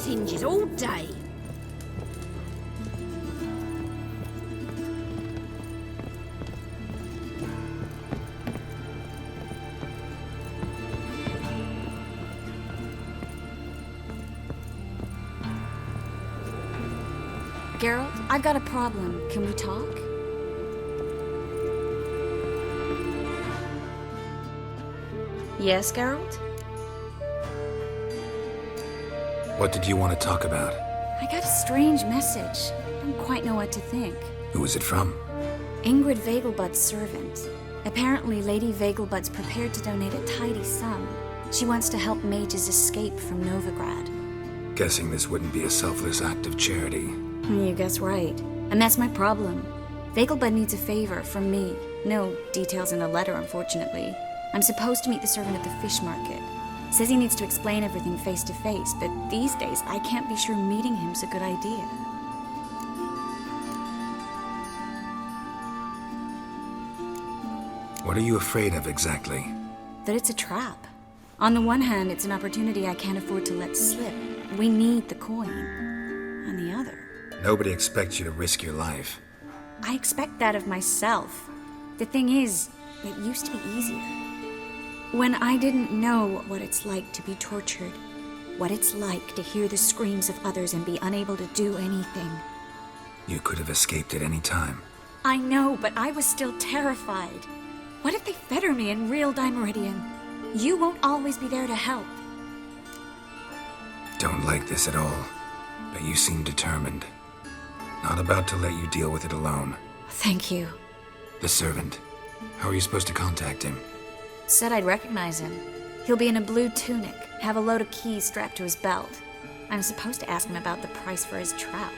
its hinges all day. Geralt, I've got a problem. Can we talk? Yes, Geralt? What did you want to talk about? I got a strange message. I don't quite know what to think. Who was it from? Ingrid Vegelbud's servant. Apparently, Lady Vegelbud's prepared to donate a tidy sum. She wants to help mages escape from Novigrad. Guessing this wouldn't be a selfless act of charity. You guess right. And that's my problem. Vegelbud needs a favor from me. No details in a letter, unfortunately. I'm supposed to meet the servant at the fish market. Says he needs to explain everything face to face, but these days I can't be sure meeting him's a good idea. What are you afraid of exactly? That it's a trap. On the one hand, it's an opportunity I can't afford to let slip. We need the coin. On the other... Nobody expects you to risk your life. I expect that of myself. The thing is, it used to be easier. When I didn't know what it's like to be tortured, what it's like to hear the screams of others and be unable to do anything. You could have escaped at any time. I know, but I was still terrified. What if they fetter me in real Dimeridian? You won't always be there to help. Don't like this at all, but you seem determined. Not about to let you deal with it alone. Thank you. The servant. How are you supposed to contact him? Said I'd recognize him. He'll be in a blue tunic, have a load of keys strapped to his belt. I'm supposed to ask him about the price for his trout.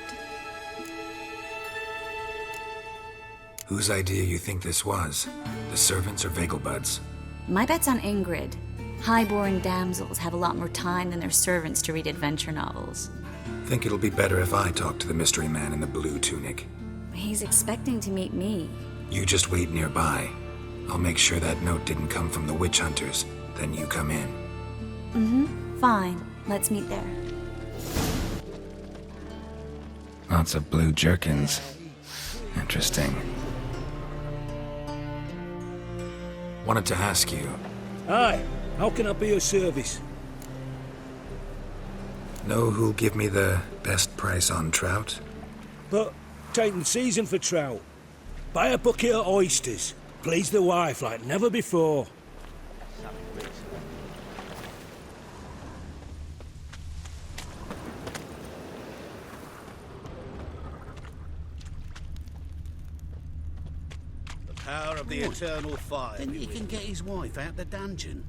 Whose idea you think this was? The servants or Vegelbud's? My bet's on Ingrid. High-born damsels have a lot more time than their servants to read adventure novels. Think it'll be better if I talk to the mystery man in the blue tunic. He's expecting to meet me. You just wait nearby. I'll make sure that note didn't come from the witch hunters. Then you come in. Mm-hmm. Fine. Let's meet there. Lots of blue jerkins. Interesting. Wanted to ask you. Aye, how can I be of service? Know who'll give me the best price on trout? But, taking season for trout. Buy a bucket of oysters. Please the wife like never before. The power of the eternal fire. Then he can get his wife out the dungeon.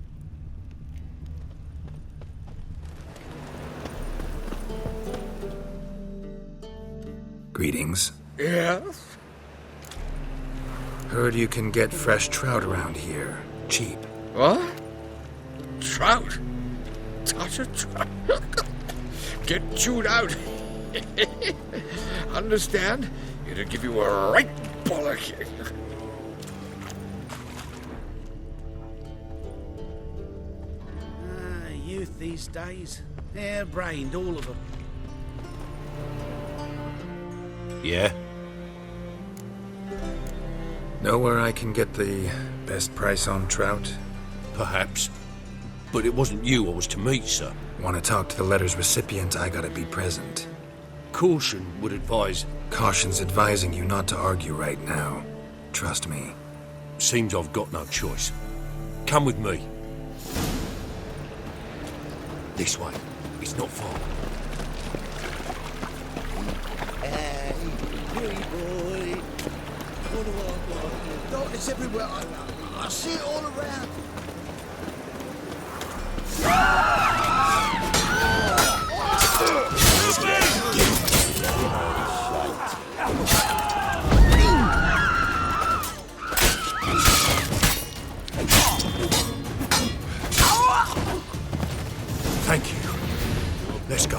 Greetings. Yes? Heard you can get fresh trout around here. Cheap. What? Trout? Touch a trout? Get chewed out. Understand? It'll give you a right bollocking. Youth these days. Hair-brained, all of them. Yeah? Know where I can get the best price on trout? Perhaps. But it wasn't you I was to meet, sir. Want to talk to the letter's recipient, I gotta be present. Caution would advise... Caution's advising you not to argue right now. Trust me. Seems I've got no choice. Come with me. This way. It's not far. Hey, pretty boy. Darkness everywhere. I see it all around. Thank you. Let's go.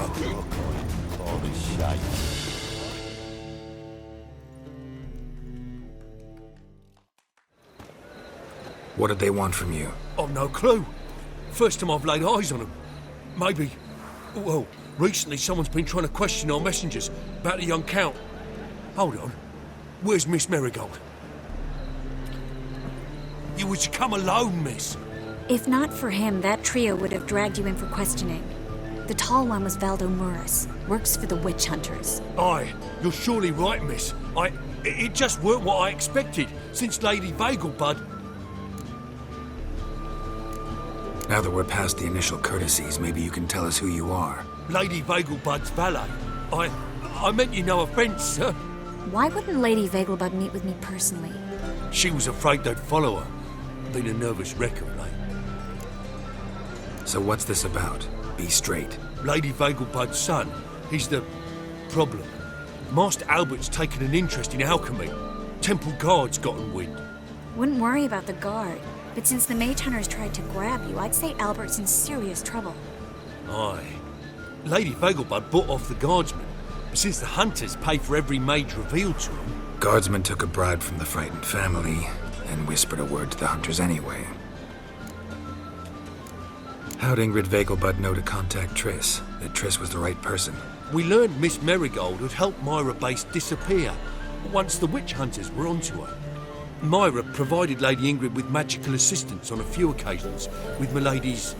What did they want from you? I've no clue. First time I've laid eyes on them. Maybe... Well, Recently, someone's been trying to question our messengers about the young Count. Hold on. Where's Miss Marigold? You was to come alone, miss. If not for him, that trio would have dragged you in for questioning. The tall one was Valdo Muris, works for the witch hunters. Aye, you're surely right, miss. It just weren't what I expected, since Lady Vagelbud... Now that we're past the initial courtesies, maybe you can tell us who you are. Lady Vagelbud's valet. I meant you no offence, sir. Why wouldn't Lady Vagelbud meet with me personally? She was afraid they'd follow her. Been a nervous wreck of late. So what's this about? Be straight. Lady Vagelbud's son, he's the problem. Master Albert's taken an interest in alchemy. Temple Guard's gotten wind. Wouldn't worry about the guard, but since the mage hunters tried to grab you, I'd say Albert's in serious trouble. Aye. Lady Vagelbud bought off the guardsmen, but since the hunters pay for every mage revealed to them... Guardsmen took a bribe from the frightened family and whispered a word to the hunters anyway. How'd Ingrid Vagelbud know to contact Triss? That Triss was the right person? We learned Miss Marigold had helped Myra Base disappear once the witch hunters were onto her. Myra provided Lady Ingrid with magical assistance on a few occasions with Milady's...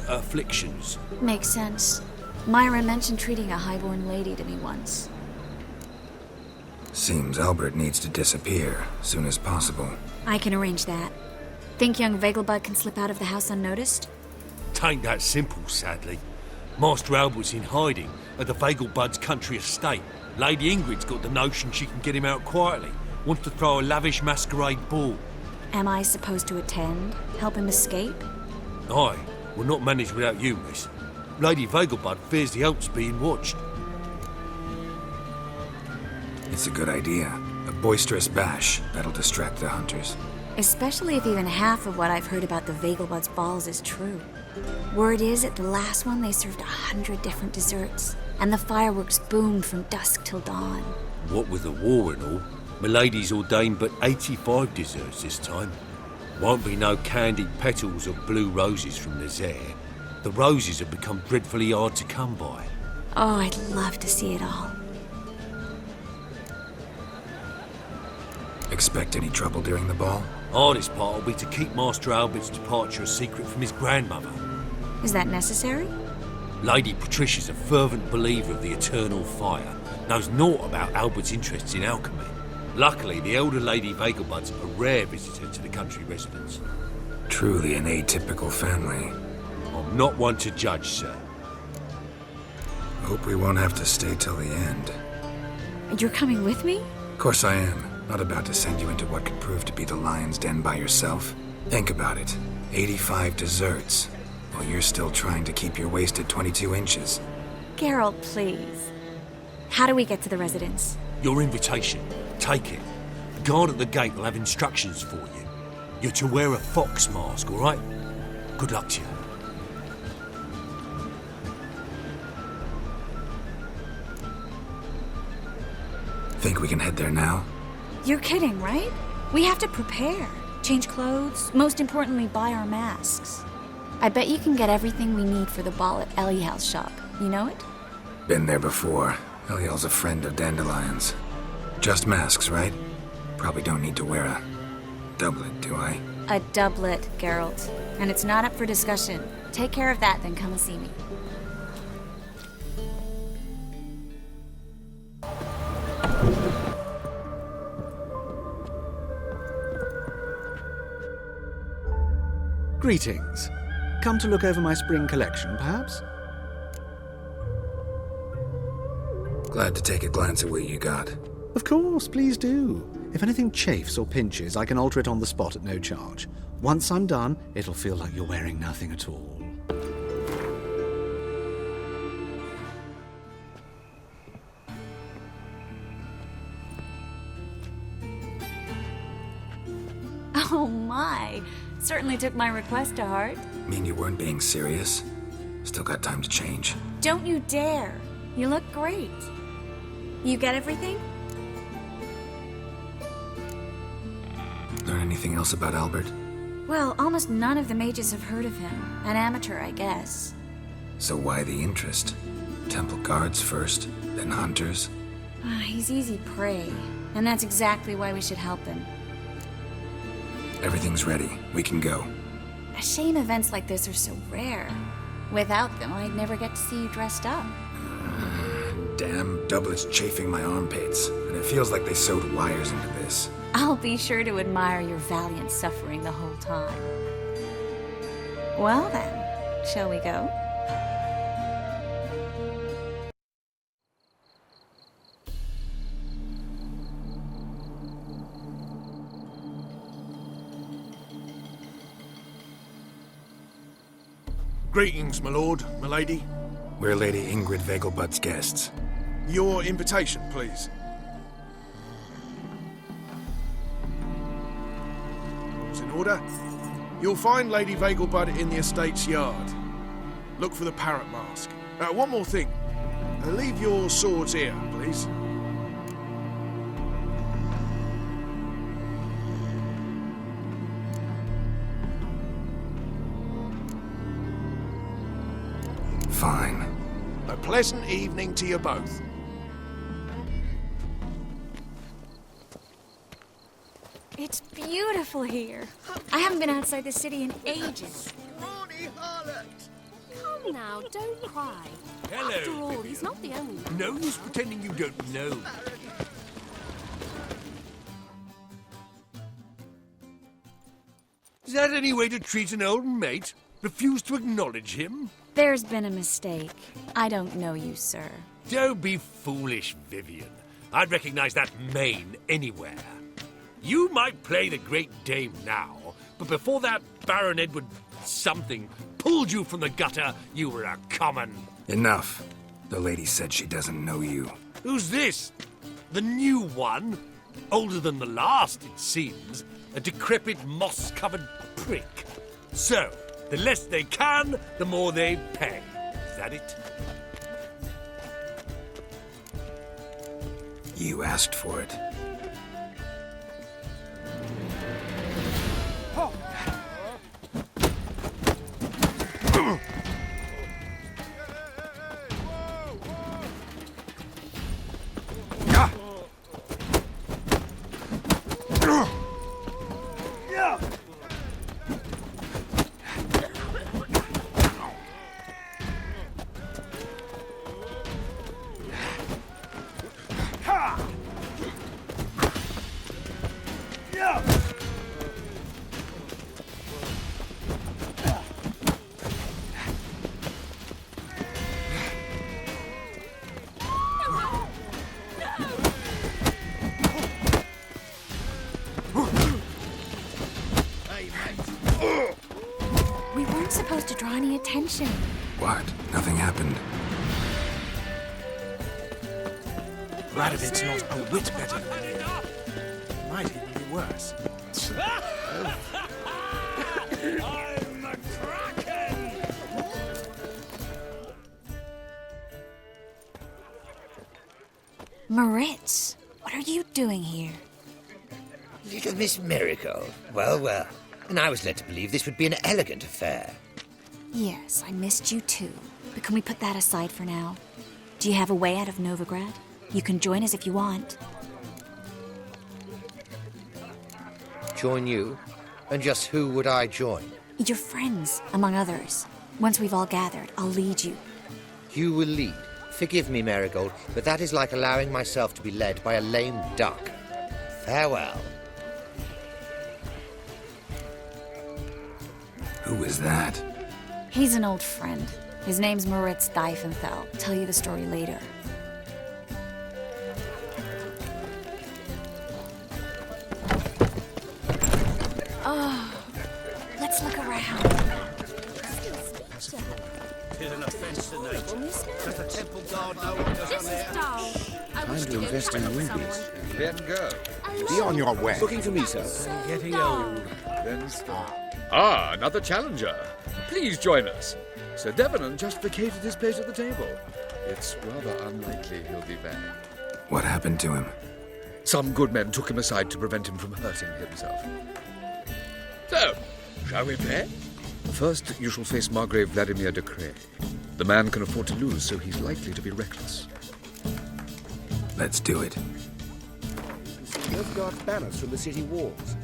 afflictions. Makes sense. Myra mentioned treating a highborn lady to me once. Seems Albert needs to disappear soon as possible. I can arrange that. Think young Vagelbud can slip out of the house unnoticed? Tain't that simple, sadly. Master Albert's in hiding at the Vagelbud's country estate. Lady Ingrid's got the notion she can get him out quietly. Wants to throw a lavish masquerade ball. Am I supposed to attend? Help him escape? Aye, we'll not manage without you, miss. Lady Vagelbud fears the Alps being watched. It's a good idea. A boisterous bash that'll distract the hunters. Especially if even half of what I've heard about the Vagelbud's balls is true. Word is, at the last one they served 100 different desserts, and the fireworks boomed from dusk till dawn. What with the war and all, Milady's ordained but 85 desserts this time. Won't be no candied petals of blue roses from the Zaire. The roses have become dreadfully hard to come by. Oh, I'd love to see it all. Expect any trouble during the ball? Hardest part will be to keep Master Albert's departure a secret from his grandmother. Is that necessary? Lady Patricia's a fervent believer of the eternal fire, knows naught about Albert's interests in alchemy. Luckily, the elder Lady Vagelbud's a rare visitor to the country residence. Truly an atypical family. I'm not one to judge, sir. Hope we won't have to stay till the end. You're coming with me? Of course I am. Not about to send you into what could prove to be the lion's den by yourself. Think about it. 85 desserts, while you're still trying to keep your waist at 22 inches. Geralt, please. How do we get to the residence? Your invitation. Take it. The guard at the gate will have instructions for you. You're to wear a fox mask, all right? Good luck to you. Think we can head there now? You're kidding, right? We have to prepare. Change clothes, most importantly, buy our masks. I bet you can get everything we need for the ball at Eliel's shop. You know it? Been there before. Eliel's a friend of Dandelion's. Just masks, right? Probably don't need to wear a doublet, do I? A doublet, Geralt. And it's not up for discussion. Take care of that, then come and see me. Greetings. Come to look over my spring collection, perhaps? Glad to take a glance at what you got. Of course, please do. If anything chafes or pinches, I can alter it on the spot at no charge. Once I'm done, it'll feel like you're wearing nothing at all. Oh my! Certainly took my request to heart. Mean you weren't being serious? Still got time to change. Don't you dare! You look great. You get everything? Learn anything else about Albert? Well, almost none of the mages have heard of him. An amateur, I guess. So why the interest? Temple guards first, then hunters? He's easy prey, and that's exactly why we should help him. Everything's ready. We can go. A shame events like this are so rare. Without them, I'd never get to see you dressed up. Damn doublets chafing my armpits, and it feels like they sewed wires into this. I'll be sure to admire your valiant suffering the whole time. Well then, shall we go? Greetings, my lord, my lady. We're Lady Ingrid Vegelbud's guests. Your invitation, please. All's in order. You'll find Lady Vegelbud in the estate's yard. Look for the parrot mask. One more thing. Leave your swords here, please. Fine. A pleasant evening to you both. It's beautiful here. I haven't been outside the city in ages. Come now, don't cry. Hello, After all, he's not the only one. No use pretending you don't know. Is that any way to treat an old mate? Refuse to acknowledge him? There's been a mistake. I don't know you, sir. Don't be foolish, Vivian. I'd recognize that mane anywhere. You might play the Great Dame now, but before that Baron Edward something pulled you from the gutter, you were a common. Enough. The lady said she doesn't know you. Who's this? The new one? Older than the last, it seems. A decrepit, moss-covered prick. So, the less they can, the more they pay. Is that it? You asked for it. We weren't supposed to draw any attention. What? Nothing happened. Radovid's not a whit better than you. Might even be worse. I'm a kraken! Moritz, what are you doing here? Little Miss Miracle. Well, well. And I was led to believe this would be an elegant affair. Yes, I missed you too. But can we put that aside for now? Do you have a way out of Novigrad? You can join us if you want. Join you? And just who would I join? Your friends, among others. Once we've all gathered, I'll lead you. You will lead. Forgive me, Marigold, but that is like allowing myself to be led by a lame duck. Farewell. Who is that? He's an old friend. His name's Moritz Diefenthal. Tell you the story later. Oh, let's look around. Tis an offence to nature. Does the temple guard know what goes on there? Time to invest in movies. Then go. Be on your way. Looking for me, sir? Getting old. Then start. Ah, another challenger. Please join us. Sir Devenant just vacated his place at the table. It's rather unlikely he'll be back. What happened to him? Some good men took him aside to prevent him from hurting himself. So, shall we play? First, you shall face Margrave Vladimir de Cray. The man can afford to lose, so he's likely to be reckless. Let's do it. You can see Nilfgaard's banners from the city walls.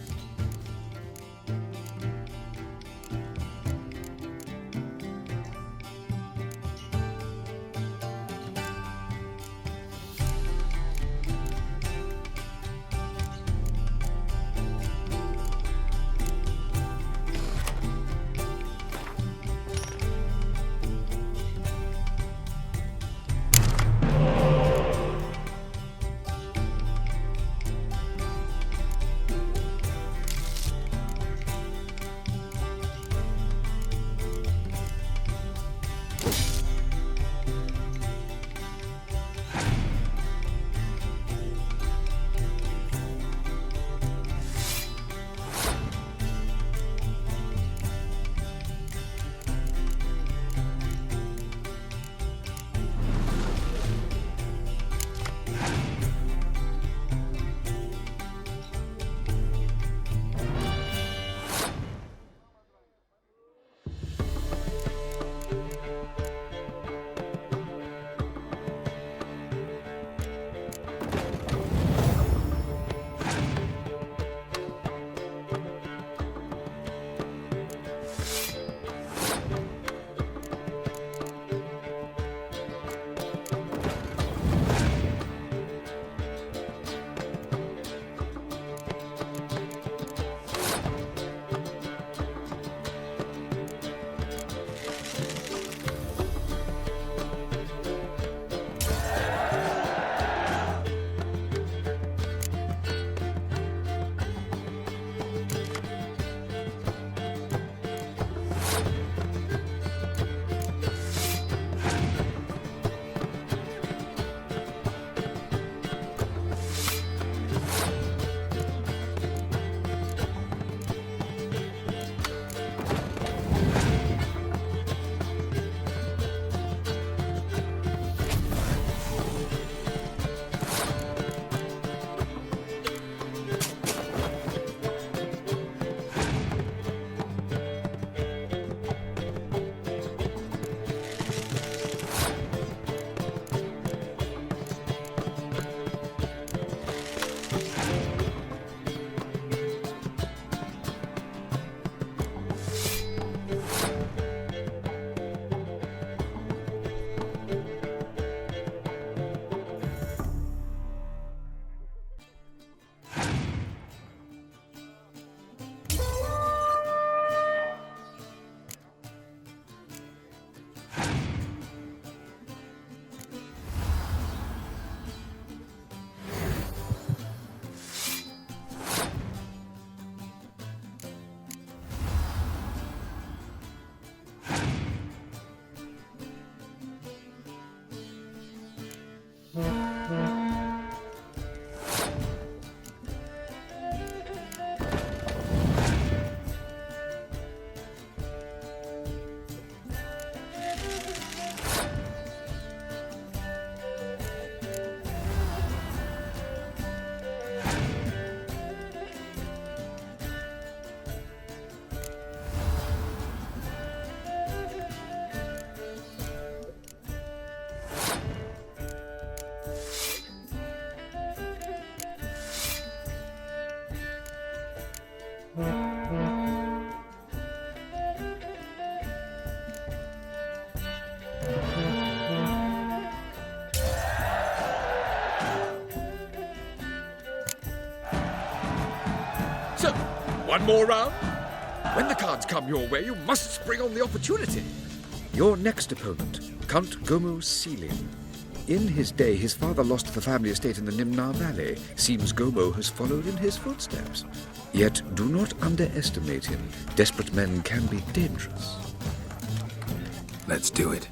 So, one more round? When the cards come your way, you must spring on the opportunity. Your next opponent, Count Gomo Sealing. In his day, his father lost the family estate in the Nimnar Valley. Seems Gomo has followed in his footsteps. Yet, do not underestimate him. Desperate men can be dangerous. Let's do it.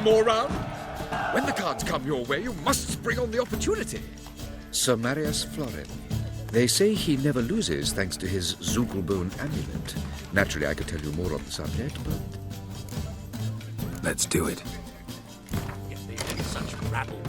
One more round? When the cards come your way, you must spring on the opportunity. Sir Marius Florin. They say he never loses thanks to his Zugelbone amulet. Naturally, I could tell you more on the subject, but... Let's do it. Such rabble.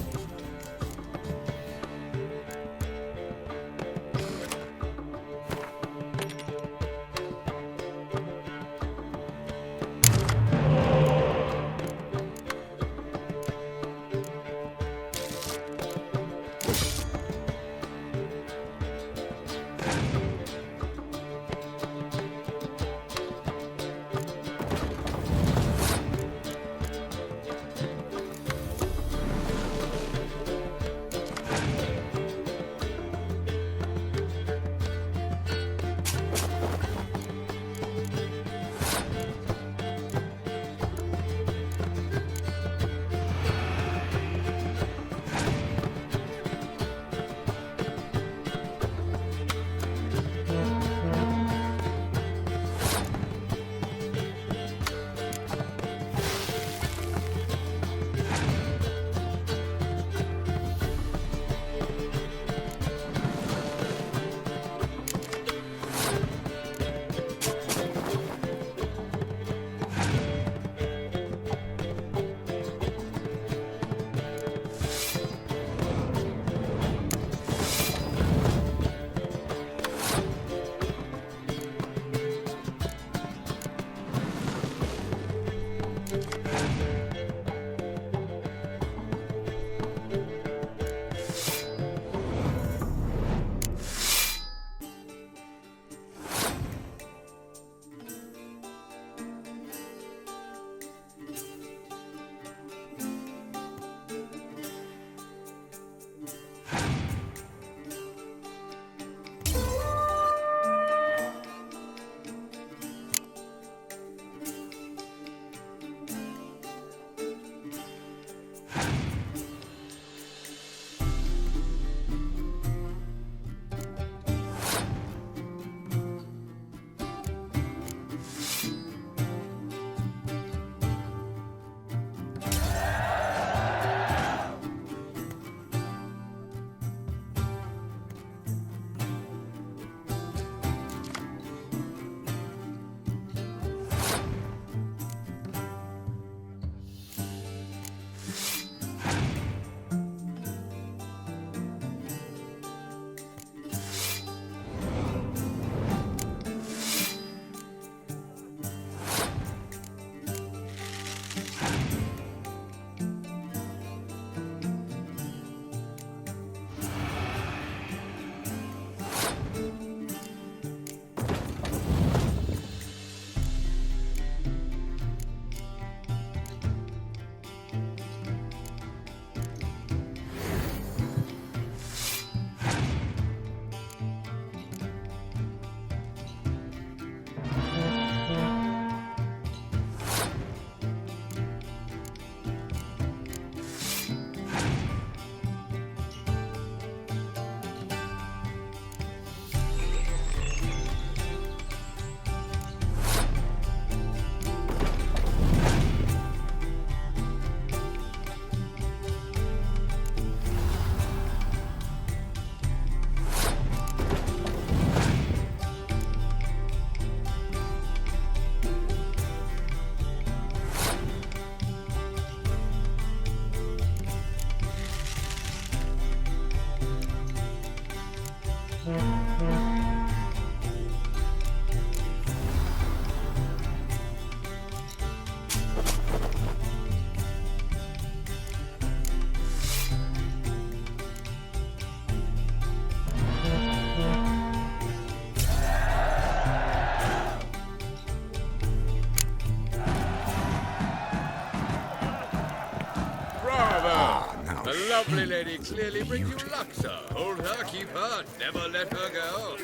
lovely lady clearly brings you luck, sir. Hold her, keep her, never let her go.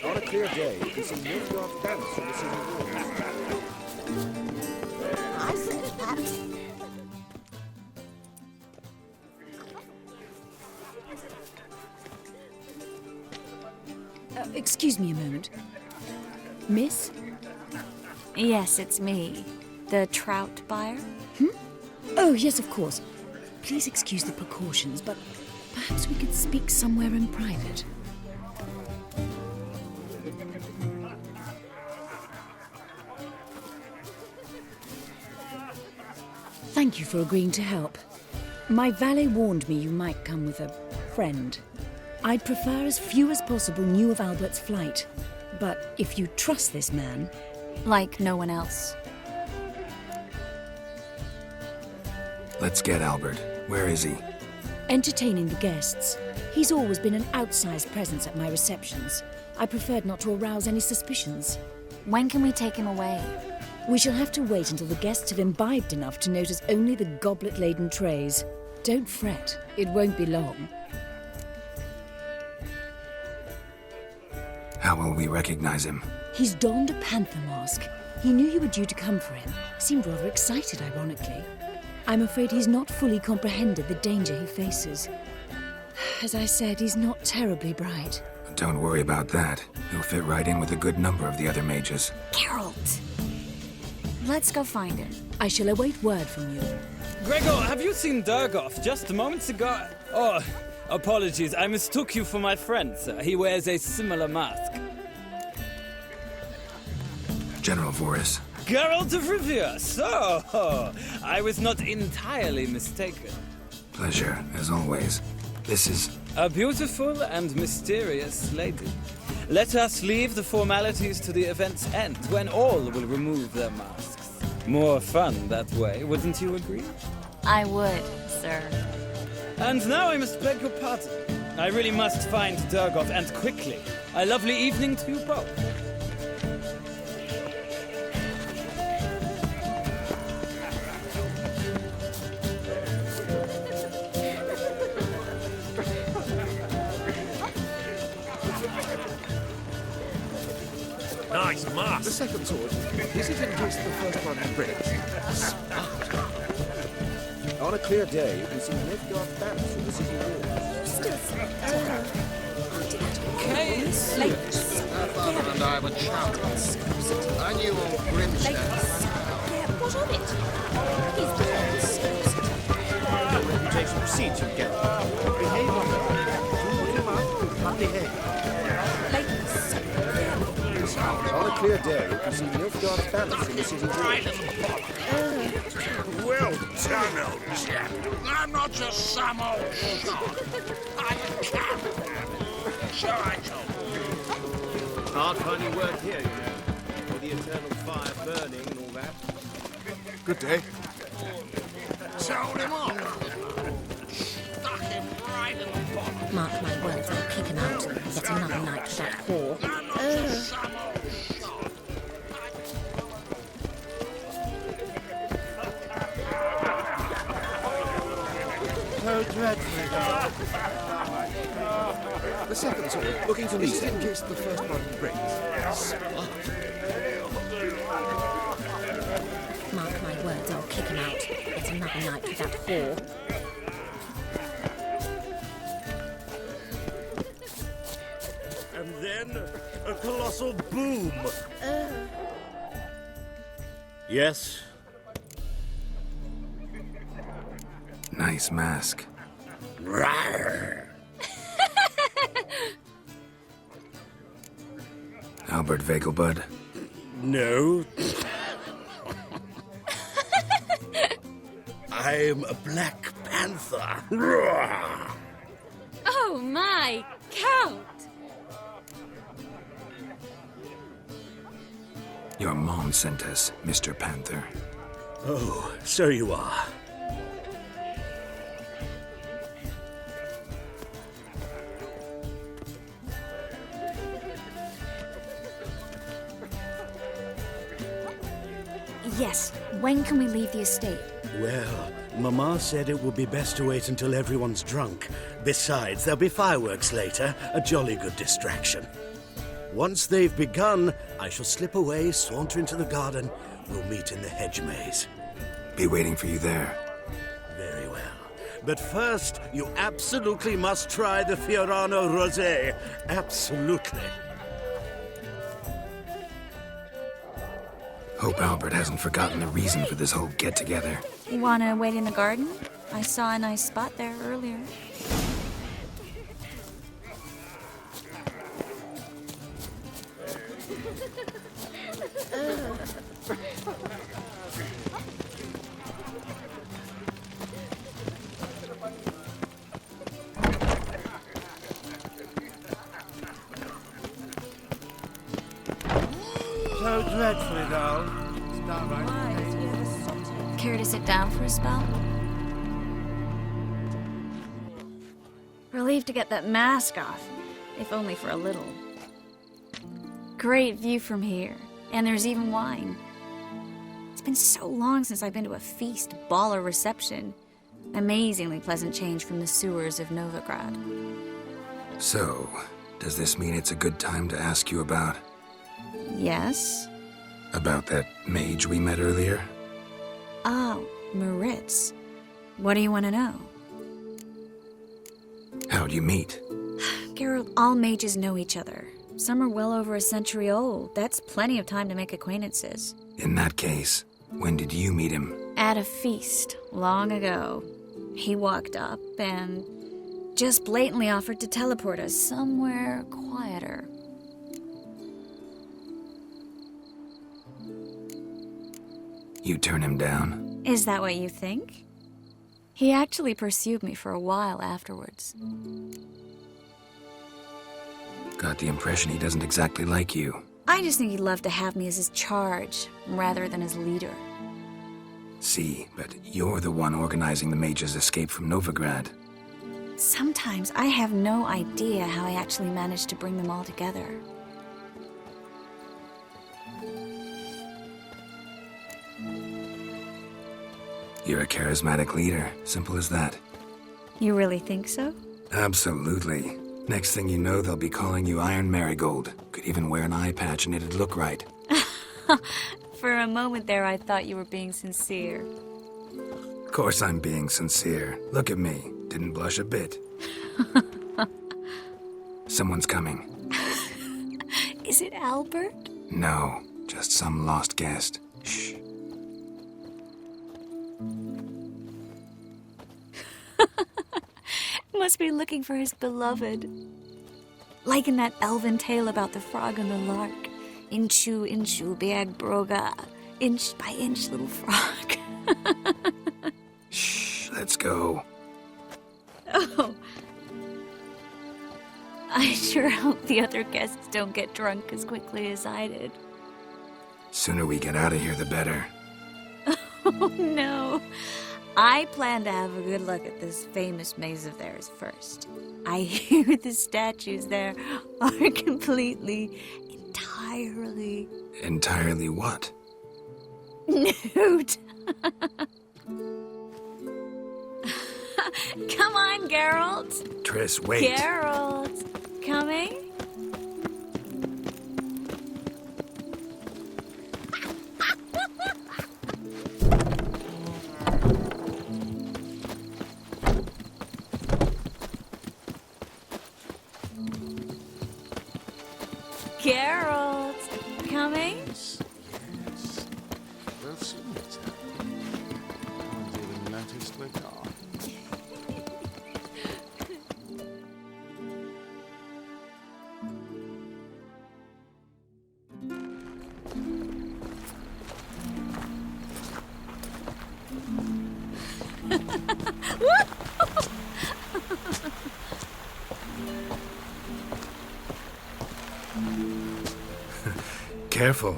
On a clear day, you can see New York dance from the city walls. I said that. Excuse me a moment. Miss? Yes, it's me. The trout buyer? Oh, yes, of course. Please excuse the precautions, but perhaps we could speak somewhere in private. Thank you for agreeing to help. My valet warned me you might come with a friend. I'd prefer as few as possible knew of Albert's flight. But if you trust this man... Like no one else. Let's get Albert. Where is he? Entertaining the guests. He's always been an outsized presence at my receptions. I preferred not to arouse any suspicions. When can we take him away? We shall have to wait until the guests have imbibed enough to notice only the goblet-laden trays. Don't fret, it won't be long. How will we recognize him? He's donned a panther mask. He knew you were due to come for him. Seemed rather excited, ironically. I'm afraid he's not fully comprehended the danger he faces. As I said, he's not terribly bright. Don't worry about that. He'll fit right in with a good number of the other mages. Geralt! Let's go find him. I shall await word from you. Gregor, have you seen Durgoff just moments ago? Oh, apologies. I mistook you for my friend, sir. He wears a similar mask. General Voris. Geralt of Rivia. So, I was not entirely mistaken. Pleasure, as always. This is... a beautiful and mysterious lady. Let us leave the formalities to the event's end, when all will remove their masks. More fun that way, wouldn't you agree? I would, sir. And now I must beg your pardon. I really must find Durgoff, and quickly. A lovely evening to you both. Nice mask. The second sword, is it in case the first one breaks? On a clear day, you can see Nilfgaard banners from the city walls. Her father and I were champions. I knew old Grimstone. What of it? He's dead. No reputation precedes you, Geralt. Behave on the do what you must, but behave. On a clear day, you can see Nilfgaard's banners from the city walls. Well done, old chap. I'm not just some old shot. I'm a captain. So I told you. Hard finding work here, you know. With the eternal fire burning and all that. Good day. Sold him off. Stuck him right in the bottom. Mark my words, I'll kick him out. Yet another night for that whore. I'm not just some old shot. So dreadfully dark. The second sword, looking to me, is it in case the first one breaks? Mark my words, I'll kick him out. Yet another night for that whore. And then a colossal boom. Yes? Nice mask. Albert Vegelbud. No. I'm a Black Panther. Oh my, Count! Your mom sent us, Mr. Panther. Oh, so you are. Yes, when can we leave the estate? Well, Mama said it would be best to wait until everyone's drunk. Besides, there'll be fireworks later, a jolly good distraction. Once they've begun, I shall slip away, saunter into the garden. We'll meet in the hedge maze. Be waiting for you there. Very well. But first, you absolutely must try the Fiorano Rosé. Absolutely. Hope Hope Albert hasn't forgotten the reason for this whole get-together. You wanna wait in the garden? I saw a nice spot there earlier. So dreadfully dull. It's downright. Care to sit down for a spell? Relieved to get that mask off, if only for a little. Great view from here, and there's even wine. It's been so long since I've been to a feast, ball, or reception. Amazingly pleasant change from the sewers of Novigrad. So, does this mean it's a good time to ask you about... Yes? About that mage we met earlier? Oh, Maritz. What do you want to know? How'd you meet? Geralt, all mages know each other. Some are well over a century old. That's plenty of time to make acquaintances. In that case, when did you meet him? At a feast, long ago. He walked up and just blatantly offered to teleport us somewhere quieter. You turn him down? Is that what you think? He actually pursued me for a while afterwards. Got the impression he doesn't exactly like you. I just think he'd love to have me as his charge, rather than his leader. See, but you're the one organizing the mage's escape from Novigrad. Sometimes I have no idea how I actually managed to bring them all together. You're a charismatic leader. Simple as that. You really think so? Absolutely. Next thing you know, they'll be calling you Iron Marigold. Could even wear an eye patch and it'd look right. For a moment there, I thought you were being sincere. Of course I'm being sincere. Look at me. Didn't blush a bit. Someone's coming. Is it Albert? No, just some lost guest. Shh. Must be looking for his beloved. Like in that elven tale about the frog and the lark. Inchu, inchu, beag broga. Inch by inch, little frog. Shh, let's go. Oh. I sure hope the other guests don't get drunk as quickly as I did. Sooner we get out of here, the better. Oh, no. I plan to have a good look at this famous maze of theirs first. I hear the statues there are completely, entirely... Entirely what? Nude. Come on, Geralt. Triss, wait. Geralt. Coming? Geralt, coming? Yes. We'll soon return. I haven't even noticed we're gone. Careful.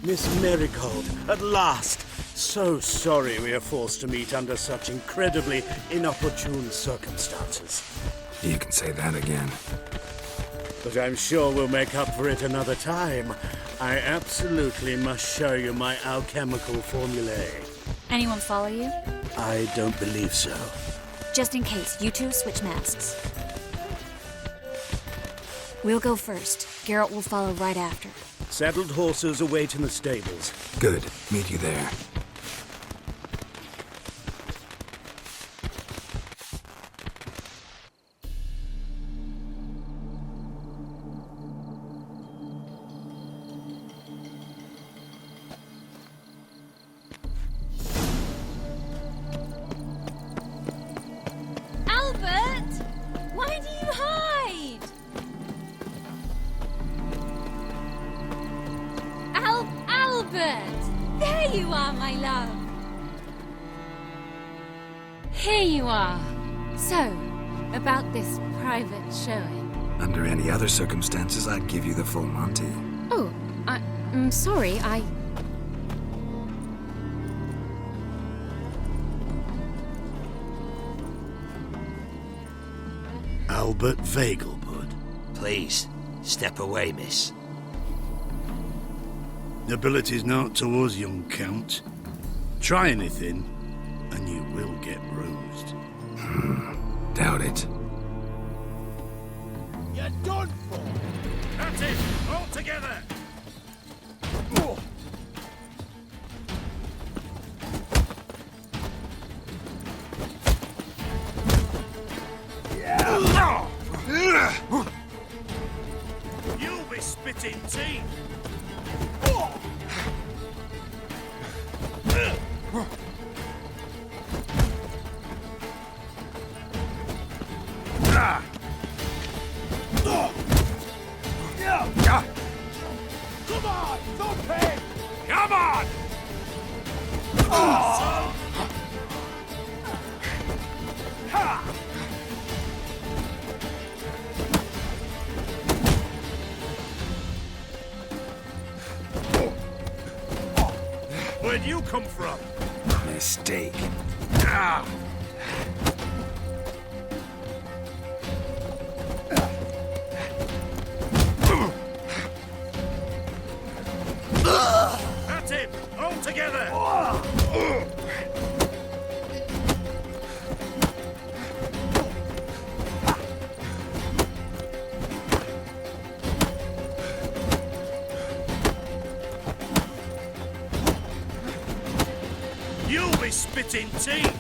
Miss Marigold, at last! So sorry we are forced to meet under such incredibly inopportune circumstances. You can say that again. But I'm sure we'll make up for it another time. I absolutely must show you my alchemical formulae. Anyone follow you? I don't believe so. Just in case, you two switch masks. We'll go first. Geralt will follow right after. Saddled horses await in the stables. Good. Meet you there. Albert! Why do you hide? Albert! There you are, my love. Here you are. So, about this private showing. Under any other circumstances, I'd give you the full Monty. Oh, I'm sorry, Albert Vegelbud. Please, step away, miss. Nobility's not towards young Count. Try anything, and you will get bruised. Doubt it. You're done for! That's it! All together! You'll be spitting teeth! Come on, thump him! Come on! Where'd you come from? Mistake. That's it! All together! You'll be spitting teeth!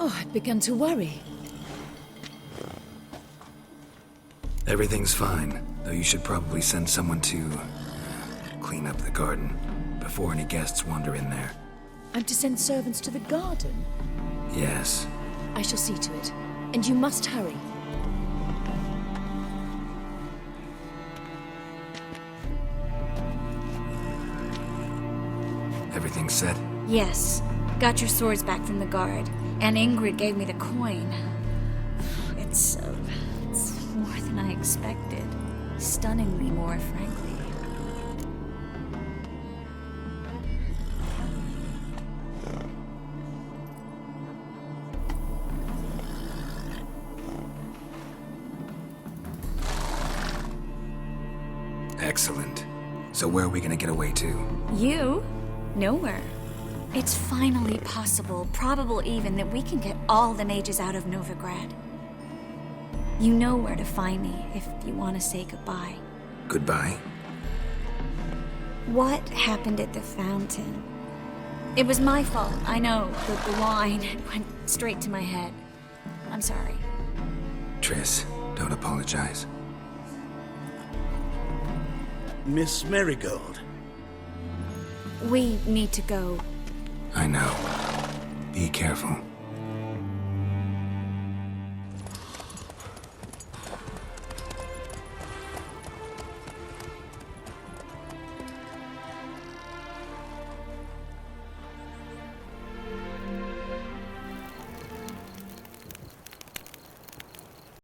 Oh, I'd begun to worry. Everything's fine, though you should probably send someone to clean up the garden before any guests wander in there. I'm to send servants to the garden? Yes. I shall see to it. And you must hurry. Everything set? Yes. Got your swords back from the guard. And Ingrid gave me the coin. It's more than I expected. Stunningly more, frankly. Excellent. So where are we gonna get away to? You? Nowhere. It's finally possible, probable even, that we can get all the mages out of Novigrad. You know where to find me if you want to say goodbye. Goodbye? What happened at the fountain? It was my fault, I know, but the wine went straight to my head. I'm sorry. Triss, don't apologize. Miss Marigold. We need to go. I know. Be careful.